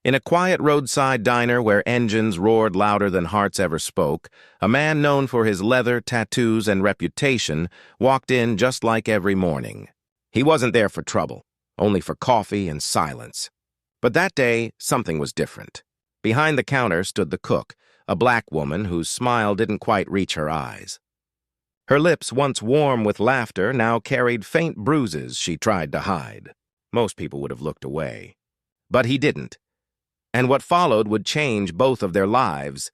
In a quiet roadside diner where engines roared louder than hearts ever spoke, a man known for his leather, tattoos, and reputation walked in just like every morning. He wasn't there for trouble, only for coffee and silence. But that day, something was different. Behind the counter stood the cook, a black woman whose smile didn't quite reach her eyes. Her lips, once warm with laughter, now carried faint bruises she tried to hide. Most people would have looked away. But he didn't. And what followed would change both of their lives,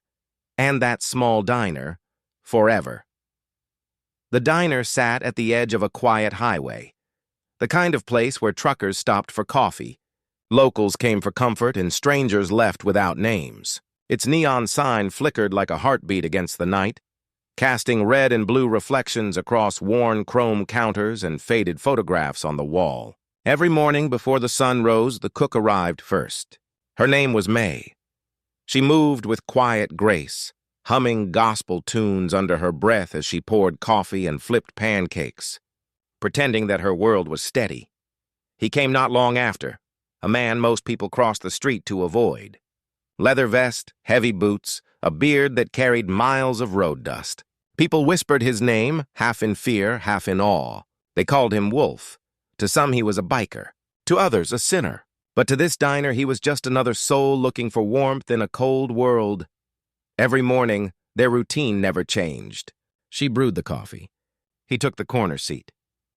and that small diner, forever. The diner sat at the edge of a quiet highway, the kind of place where truckers stopped for coffee. Locals came for comfort and strangers left without names. Its neon sign flickered like a heartbeat against the night, casting red and blue reflections across worn chrome counters and faded photographs on the wall. Every morning before the sun rose, the cook arrived first. Her name was May. She moved with quiet grace, humming gospel tunes under her breath as she poured coffee and flipped pancakes, pretending that her world was steady. He came not long after, a man most people crossed the street to avoid. Leather vest, heavy boots, a beard that carried miles of road dust. People whispered his name, half in fear, half in awe. They called him Wolf. To some he was a biker, to others a sinner. But to this diner he was just another soul looking for warmth in a cold world. Every morning, their routine never changed. She brewed the coffee. He took the corner seat.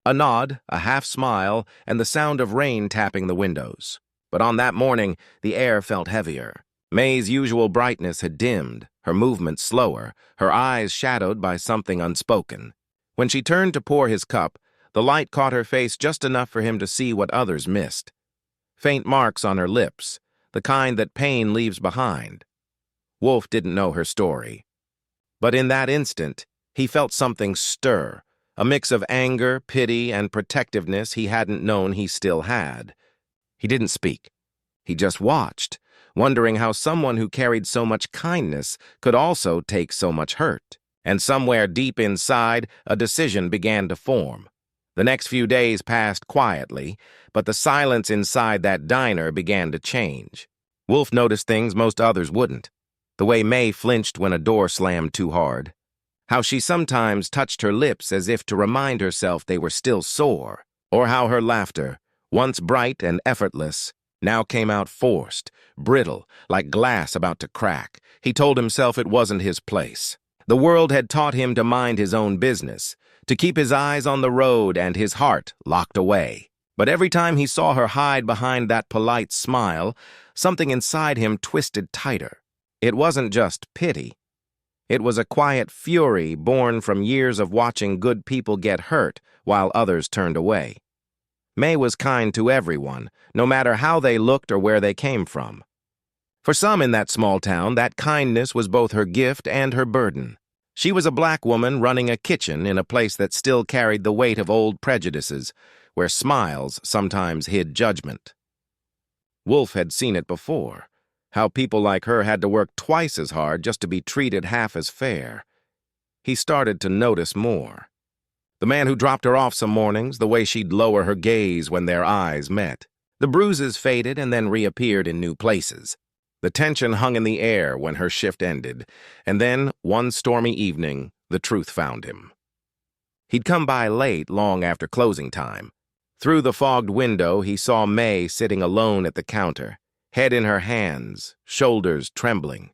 A nod, a half smile, and the sound of rain tapping the windows. But on that morning, the air felt heavier. May's usual brightness had dimmed, her movement slower, her eyes shadowed by something unspoken. When she turned to pour his cup, the light caught her face just enough for him to see what others missed. Faint marks on her lips, the kind that pain leaves behind. Wolf didn't know her story. But in that instant, he felt something stir, a mix of anger, pity, and protectiveness he hadn't known he still had. He didn't speak. He just watched, wondering how someone who carried so much kindness could also take so much hurt. And somewhere deep inside, a decision began to form. The next few days passed quietly, but the silence inside that diner began to change. Wolf noticed things most others wouldn't. The way May flinched when a door slammed too hard. How she sometimes touched her lips as if to remind herself they were still sore. Or how her laughter, once bright and effortless, now came out forced, brittle, like glass about to crack. He told himself it wasn't his place. The world had taught him to mind his own business, to keep his eyes on the road and his heart locked away. But every time he saw her hide behind that polite smile, something inside him twisted tighter. It wasn't just pity. It was a quiet fury born from years of watching good people get hurt while others turned away. May was kind to everyone, no matter how they looked or where they came from. For some in that small town, that kindness was both her gift and her burden. She was a black woman running a kitchen in a place that still carried the weight of old prejudices, where smiles sometimes hid judgment. Wolf had seen it before, how people like her had to work twice as hard just to be treated half as fair. He started to notice more. The man who dropped her off some mornings, the way she'd lower her gaze when their eyes met. The bruises faded and then reappeared in new places. The tension hung in the air when her shift ended, and then, one stormy evening, the truth found him. He'd come by late, long after closing time. Through the fogged window, he saw May sitting alone at the counter, head in her hands, shoulders trembling.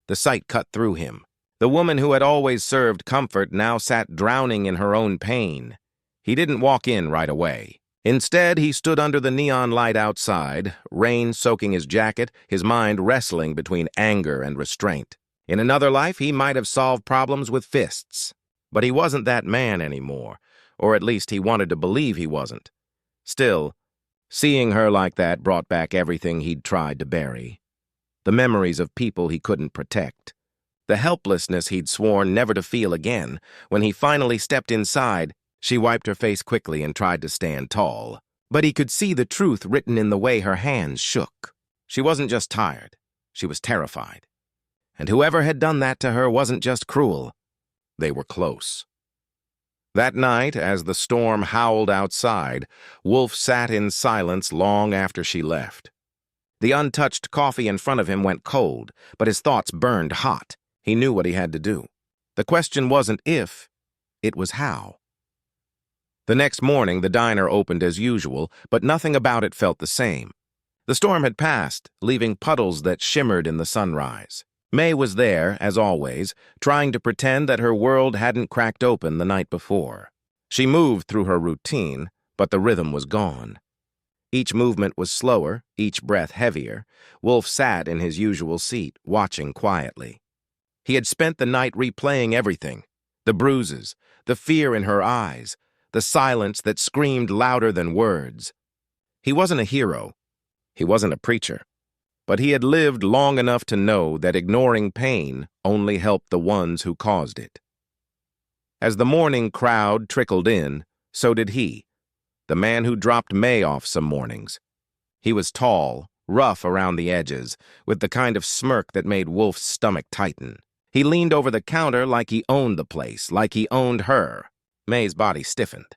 The sight cut through him. The woman who had always served comfort now sat drowning in her own pain. He didn't walk in right away. Instead, he stood under the neon light outside, rain soaking his jacket, his mind wrestling between anger and restraint. In another life, he might have solved problems with fists. But he wasn't that man anymore, or at least he wanted to believe he wasn't. Still, seeing her like that brought back everything he'd tried to bury. The memories of people he couldn't protect. The helplessness he'd sworn never to feel again. When he finally stepped inside, she wiped her face quickly and tried to stand tall. But he could see the truth written in the way her hands shook. She wasn't just tired. She was terrified. And whoever had done that to her wasn't just cruel. They were close. That night, as the storm howled outside, Wolf sat in silence long after she left. The untouched coffee in front of him went cold, but his thoughts burned hot. He knew what he had to do. The question wasn't if, it was how. The next morning, the diner opened as usual, but nothing about it felt the same. The storm had passed, leaving puddles that shimmered in the sunrise. May was there, as always, trying to pretend that her world hadn't cracked open the night before. She moved through her routine, but the rhythm was gone. Each movement was slower, each breath heavier. Wolf sat in his usual seat, watching quietly. He had spent the night replaying everything: the bruises, the fear in her eyes, the silence that screamed louder than words. He wasn't a hero. He wasn't a preacher. But he had lived long enough to know that ignoring pain only helped the ones who caused it. As the morning crowd trickled in, so did he, the man who dropped May off some mornings. He was tall, rough around the edges, with the kind of smirk that made Wolf's stomach tighten. He leaned over the counter like he owned the place, like he owned her. May's body stiffened.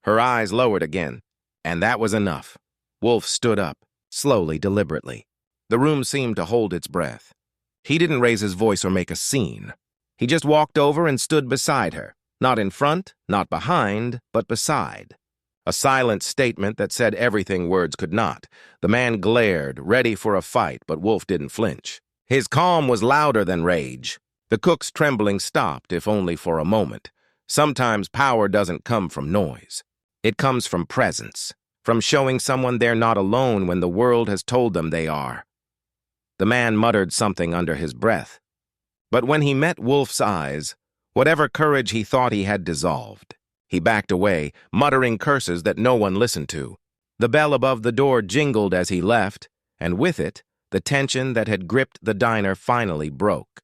Her eyes lowered again, and that was enough. Wolf stood up, slowly, deliberately. The room seemed to hold its breath. He didn't raise his voice or make a scene. He just walked over and stood beside her, not in front, not behind, but beside. A silent statement that said everything words could not. The man glared, ready for a fight, but Wolf didn't flinch. His calm was louder than rage. The cook's trembling stopped, if only for a moment. Sometimes power doesn't come from noise. It comes from presence, from showing someone they're not alone when the world has told them they are. The man muttered something under his breath. But when he met Wolf's eyes, whatever courage he thought he had dissolved. He backed away, muttering curses that no one listened to. The bell above the door jingled as he left, and with it, the tension that had gripped the diner finally broke.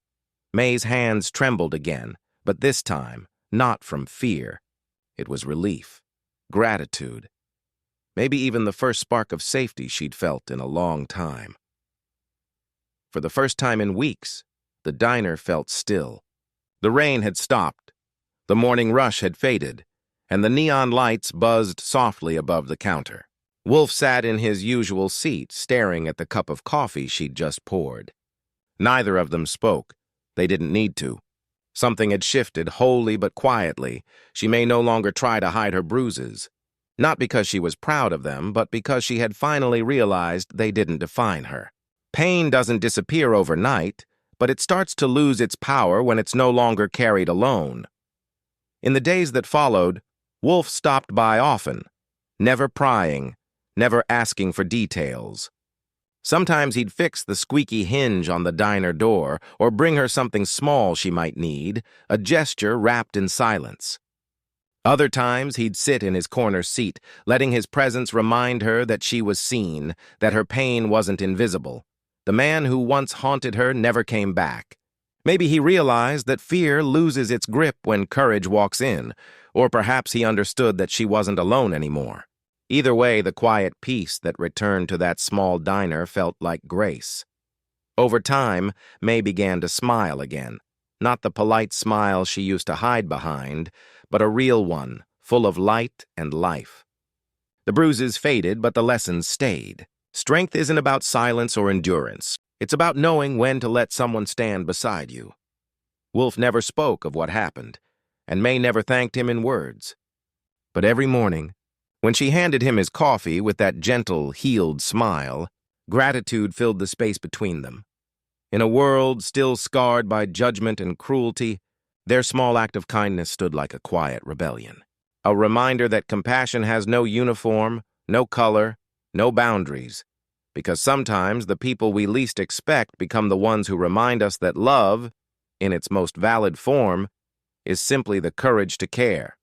May's hands trembled again, but this time, not from fear. It was relief, gratitude, maybe even the first spark of safety she'd felt in a long time. For the first time in weeks, the diner felt still. The rain had stopped, the morning rush had faded, and the neon lights buzzed softly above the counter. Wolf sat in his usual seat, staring at the cup of coffee she'd just poured. Neither of them spoke. They didn't need to. Something had shifted, wholly but quietly. She may no longer try to hide her bruises. Not because she was proud of them, but because she had finally realized they didn't define her. Pain doesn't disappear overnight, but it starts to lose its power when it's no longer carried alone. In the days that followed, Wolf stopped by often, never prying, never asking for details. Sometimes he'd fix the squeaky hinge on the diner door or bring her something small she might need, a gesture wrapped in silence. Other times he'd sit in his corner seat, letting his presence remind her that she was seen, that her pain wasn't invisible. The man who once haunted her never came back. Maybe he realized that fear loses its grip when courage walks in, or perhaps he understood that she wasn't alone anymore. Either way, the quiet peace that returned to that small diner felt like grace. Over time, May began to smile again. Not the polite smile she used to hide behind, but a real one, full of light and life. The bruises faded, but the lessons stayed. Strength isn't about silence or endurance. It's about knowing when to let someone stand beside you. Wolf never spoke of what happened, and May never thanked him in words. But every morning, when she handed him his coffee with that gentle, healed smile, gratitude filled the space between them. In a world still scarred by judgment and cruelty, their small act of kindness stood like a quiet rebellion. A reminder that compassion has no uniform, no color, no boundaries, because sometimes the people we least expect become the ones who remind us that love, in its most valid form, is simply the courage to care.